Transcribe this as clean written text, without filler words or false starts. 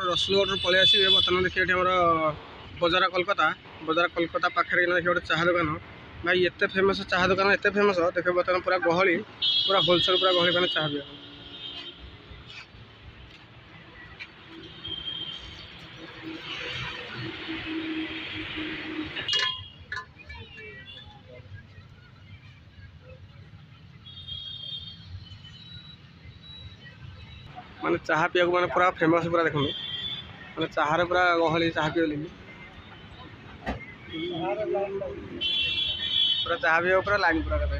रसुलगढ़ पलि आसवे बर्तमान देखिए ये बजार कोलकाता पाखे गोटे चाह दुकान भाई एत फेमस चाह दुकान एत फेमस देखिए बर्तमान पूरा गहली पूरा होलसेल पूरा गहली मैंने चाह पिया माने चाह पीया माने पूरा फेमस पूरा देखो माने चाह पूरा गहली चाह पी पूरा चाह पीया पूरा लाइन पूरा कते